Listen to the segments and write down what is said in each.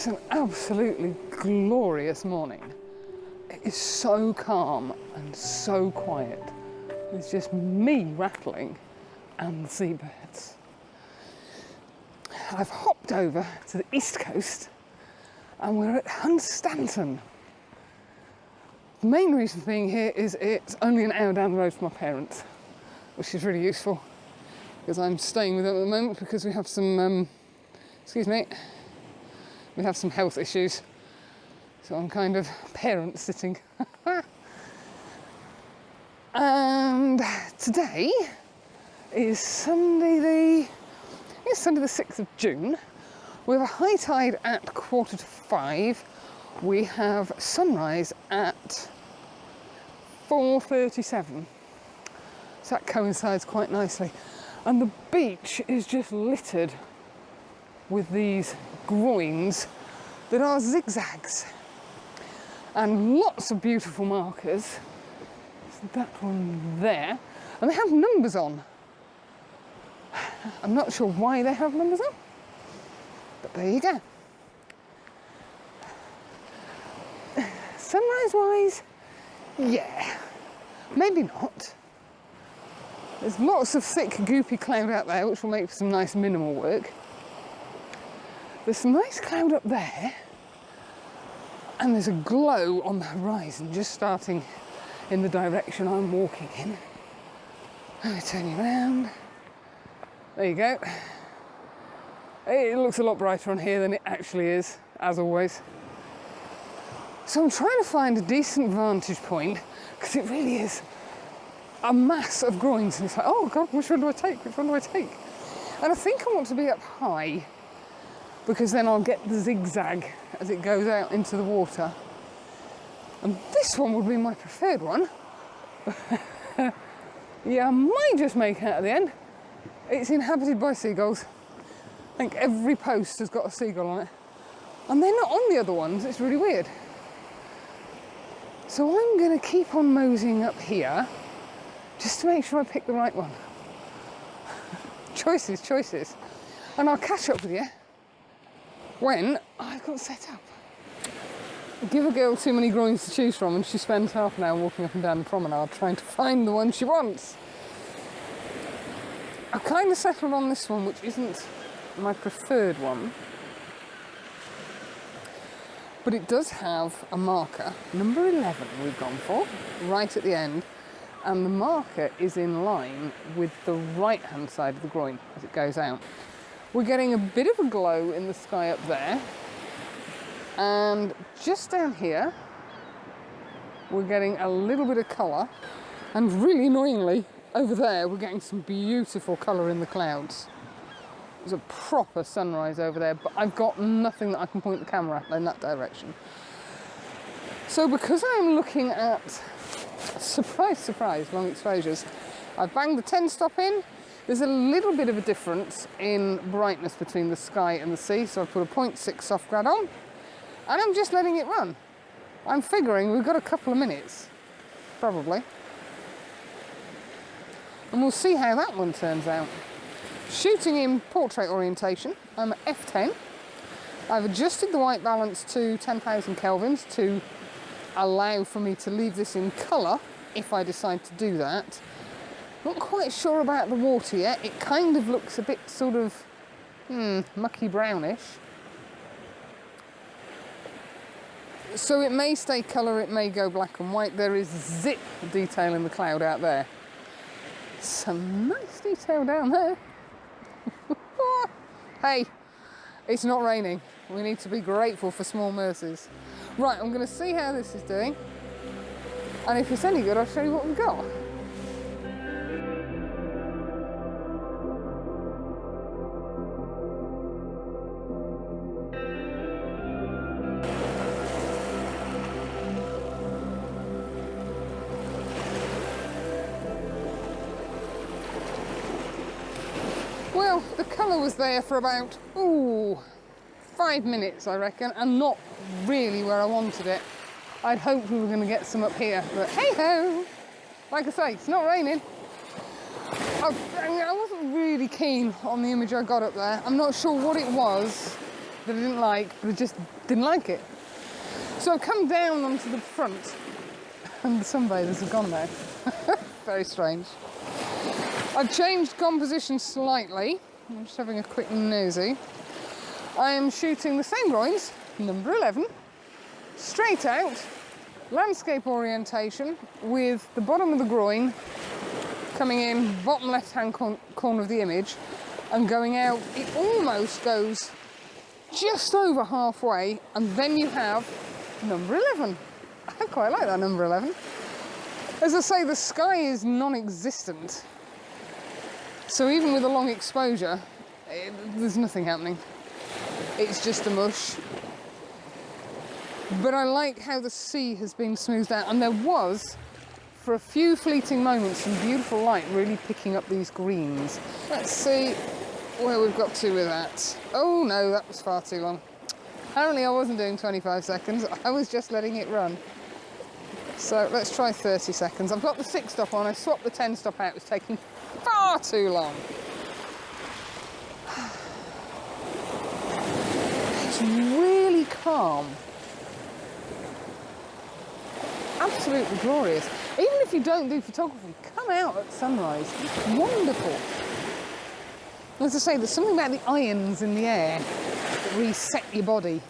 It's an absolutely glorious morning. It is so calm and so quiet. It's just me rattling and the seabirds. I've hopped over to the east coast and we're at Hunstanton. The main reason for being here is it's only an hour down the road from my parents, which is really useful because I'm staying with them at the moment because we have some, we have some health issues. So I'm kind of parent sitting. And today is Sunday the 6th of June. We have a high tide at 4:45. We have sunrise at 4:37. So that coincides quite nicely. And the beach is just littered with these groins that are zigzags. And lots of beautiful markers. So that one there. And they have numbers on. I'm not sure why they have numbers on, but there you go. Sunrise-wise, yeah, maybe not. There's lots of thick, goopy cloud out there, which will make for some nice minimal work. There's some nice cloud up there, and there's a glow on the horizon, just starting in the direction I'm walking in. Let me turn you around. There you go. It looks a lot brighter on here than it actually is, as always. So I'm trying to find a decent vantage point, because it really is a mass of groins. And it's like, oh God, which one do I take? Which one do I take? And I think I want to be up high, because then I'll get the zigzag as it goes out into the water. And this one would be my preferred one. Yeah, I might just make it at the end. It's inhabited by seagulls. I think every post has got a seagull on it. And they're not on the other ones, it's really weird. So I'm going to keep on moseying up here, just to make sure I pick the right one. Choices. And I'll catch up with you when I've got set up. Give a girl too many groins to choose from and she spends half an hour walking up and down the promenade trying to find the one she wants. I've kind of settled on this one, which isn't my preferred one, but it does have a marker, number 11 we've gone for, right at the end, and the marker is in line with the right hand side of the groin as it goes out. We're getting a bit of a glow in the sky up there, and just down here we're getting a little bit of colour, and really annoyingly over there we're getting some beautiful colour in the clouds. There's a proper sunrise over there, but I've got nothing that I can point the camera at in that direction. So because I'm looking at, surprise, long exposures, I've banged the 10 stop in. There's a little bit of a difference in brightness between the sky and the sea, so I've put a 0.6 soft grad on, and I'm just letting it run. I'm figuring we've got a couple of minutes, probably. And we'll see how that one turns out. Shooting in portrait orientation, I'm at f10. I've adjusted the white balance to 10,000 kelvins to allow for me to leave this in colour if I decide to do that. Not quite sure about the water yet. It kind of looks a bit sort of mucky brownish. So it may stay colour, it may go black and white. There is zip detail in the cloud out there. Some nice detail down there. Hey, it's not raining. We need to be grateful for small mercies. Right, I'm going to see how this is doing. And if it's any good, I'll show you what we've got. Well, the colour was there for about, 5 minutes, I reckon, and not really where I wanted it. I'd hoped we were going to get some up here, but hey-ho! Like I say, it's not raining. I wasn't really keen on the image I got up there. I'm not sure what it was that I didn't like, but I just didn't like it. So I've come down onto the front, and the sunbathers have gone now. Very strange. I've changed composition slightly. I'm just having a quick nosy. I am shooting the same groins, number 11, straight out, landscape orientation, with the bottom of the groin coming in bottom left-hand corner of the image and going out. It almost goes just over halfway, and then you have number 11. I quite like that number 11. As I say, the sky is non-existent, so even with a long exposure, there's nothing happening. It's just a mush. But I like how the sea has been smoothed out, and there was, for a few fleeting moments, some beautiful light really picking up these greens. Let's see where we've got to with that. Oh no, that was far too long. Apparently I wasn't doing 25 seconds, I was just letting it run. So let's try 30 seconds. I've got the 6 stop on, I swapped the 10 stop out, it's taking far too long. It's really calm. Absolutely glorious. Even if you don't do photography, come out at sunrise. It's wonderful. As I say, there's something about the ions in the air that reset your body,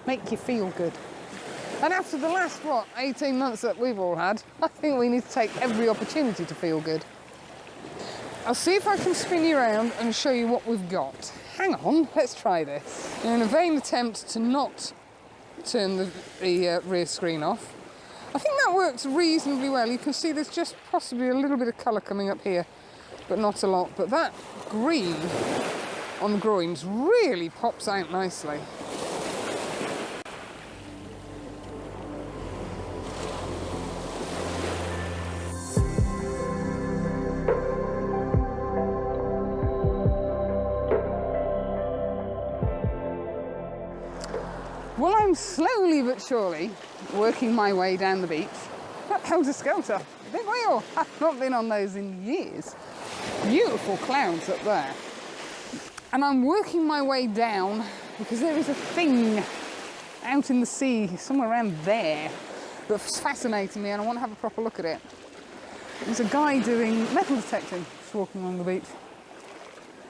make you feel good. And after the last, 18 months that we've all had, I think we need to take every opportunity to feel good. I'll see if I can spin you around and show you what we've got. Hang on, let's try this. In a vain attempt to not turn the rear screen off, I think that works reasonably well. You can see there's just possibly a little bit of colour coming up here, but not a lot. But that green on the groins really pops out nicely. Well, I'm slowly but surely working my way down the beach. Helter-skelter, big wheel. I've not been on those in years. Beautiful clouds up there. And I'm working my way down because there is a thing out in the sea, somewhere around there, that's fascinating me, and I want to have a proper look at it. There's a guy doing metal detecting, just walking along the beach.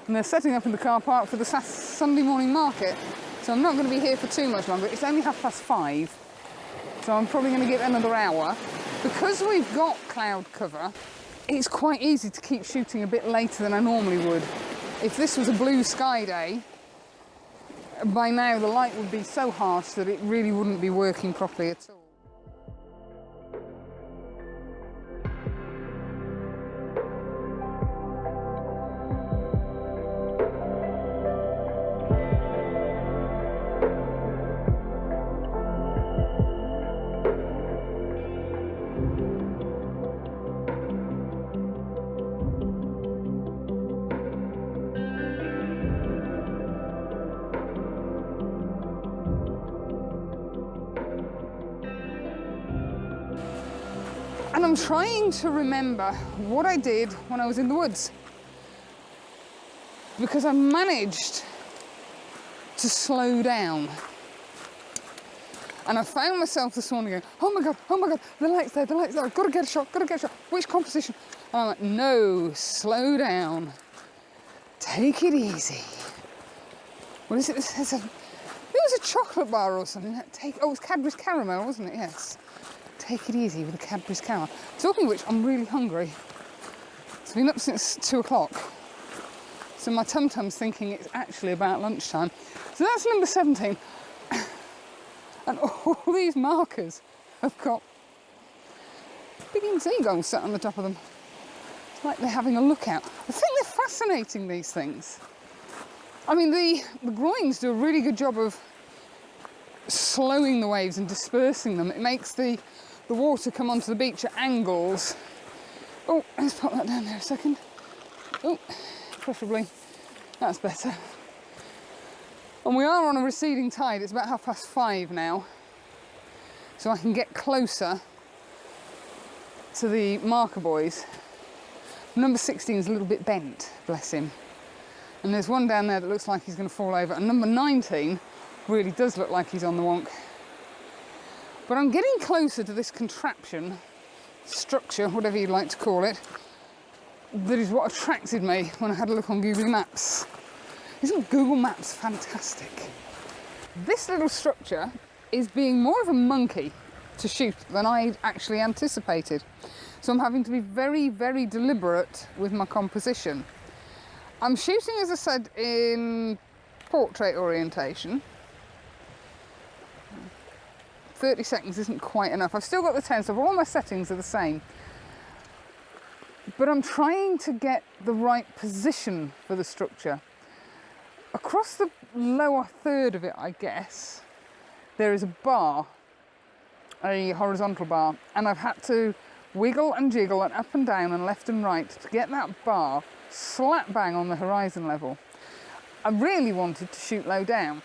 And they're setting up in the car park for the Sunday morning market. So I'm not going to be here for too much longer. It's only 5:30, so I'm probably going to get another hour. Because we've got cloud cover, it's quite easy to keep shooting a bit later than I normally would. If this was a blue sky day, by now the light would be so harsh that it really wouldn't be working properly at all. And I'm trying to remember what I did when I was in the woods, because I managed to slow down. And I found myself this morning going, oh my God, the light's there, I've got to get a shot, which composition? And I'm like, no, slow down, take it easy. What is it? It was a chocolate bar or something. It was Cadbury's Caramel, wasn't it? Yes. Take it easy with the Cadbury's Caramel. Talking of which, I'm really hungry. It's been up since 2 o'clock. So my tum-tum's thinking it's actually about lunchtime. So that's number 17. And all these markers have got big seagulls sat on the top of them. It's like they're having a lookout. I think they're fascinating, these things. I mean, the groins do a really good job of slowing the waves and dispersing them. It makes the water come onto the beach at angles. Oh, let's pop that down there a second. Oh, preferably. That's better. And we are on a receding tide. It's about 5:30 now. So I can get closer to the marker buoys. Number 16 is a little bit bent, bless him. And there's one down there that looks like he's going to fall over. And number 19 really does look like he's on the wonk. But I'm getting closer to this contraption, structure, whatever you'd like to call it, that is what attracted me when I had a look on Google Maps. Isn't Google Maps fantastic? This little structure is being more of a monkey to shoot than I'd actually anticipated. So I'm having to be very, very deliberate with my composition. I'm shooting, as I said, in portrait orientation. 30 seconds isn't quite enough. I've still got the 10, so all my settings are the same. But I'm trying to get the right position for the structure. Across the lower third of it, I guess, there is a bar, a horizontal bar, and I've had to wiggle and jiggle and up and down and left and right to get that bar slap bang on the horizon level. I really wanted to shoot low down,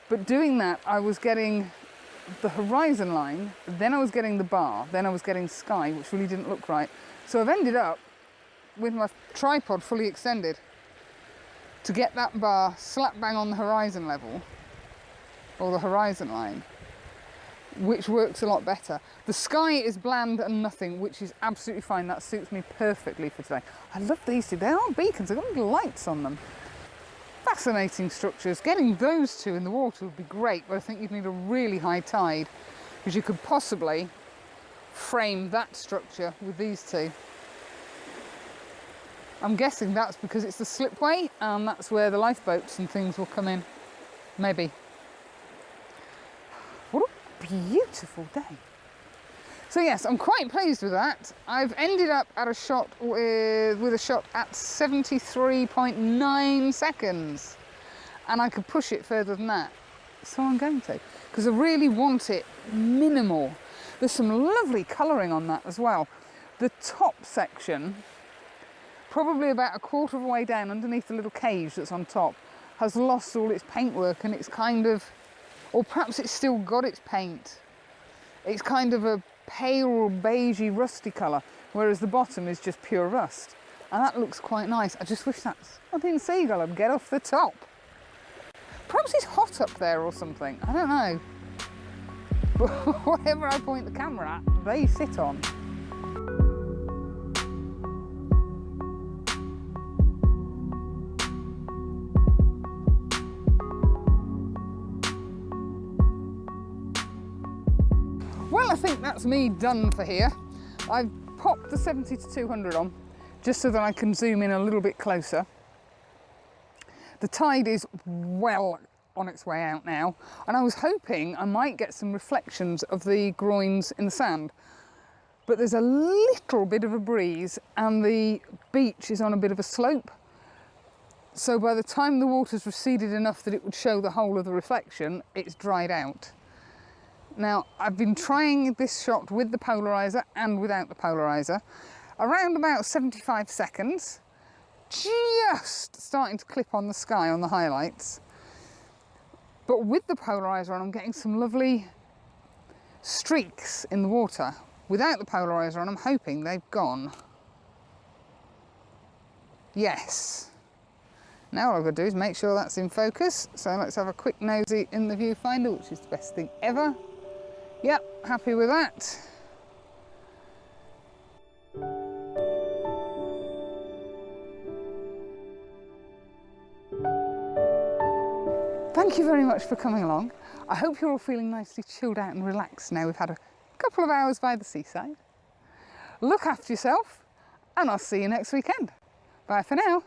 but doing that I was getting the horizon line, then I was getting the bar, then I was getting sky, which really didn't look right. So I've ended up with my tripod fully extended to get that bar slap bang on the horizon level, or the horizon line, which works a lot better. The sky is bland and nothing, which is absolutely fine. That suits me perfectly for today. I love these two. They aren't beacons, they've got little lights on them. Fascinating structures. Getting those two in the water would be great, but I think you'd need a really high tide, because you could possibly frame that structure with these two. I'm guessing that's because it's the slipway, and that's where the lifeboats and things will come in. Maybe. What a beautiful day. So yes, I'm quite pleased with that. I've ended up at a shot with a shot at 73.9 seconds, and I could push it further than that. So I'm going to, because I really want it minimal. There's some lovely colouring on that as well. The top section, probably about a quarter of the way down underneath the little cage that's on top, has lost all its paintwork, and it's kind of, or perhaps it's still got its paint. It's kind of a pale beigey rusty colour, whereas the bottom is just pure rust, and that looks quite nice. I just wish that's a thin seagull and get off the top. Perhaps it's hot up there or something, I don't know. But whatever I point the camera at, they sit on. Well, I think that's me done for here. I've popped the 70-200 on just so that I can zoom in a little bit closer. The tide is well on its way out now, and I was hoping I might get some reflections of the groins in the sand, but there's a little bit of a breeze and the beach is on a bit of a slope, so by the time the water's receded enough that it would show the whole of the reflection, it's dried out. Now, I've been trying this shot with the polarizer and without the polarizer, around about 75 seconds, just starting to clip on the sky on the highlights. But with the polarizer on, I'm getting some lovely streaks in the water. Without the polarizer on, I'm hoping they've gone. Yes. Now all I've got to do is make sure that's in focus. So let's have a quick nosy in the viewfinder, which is the best thing ever. Yep, happy with that. Thank you very much for coming along. I hope you're all feeling nicely chilled out and relaxed now we've had a couple of hours by the seaside. Look after yourself, and I'll see you next weekend. Bye for now.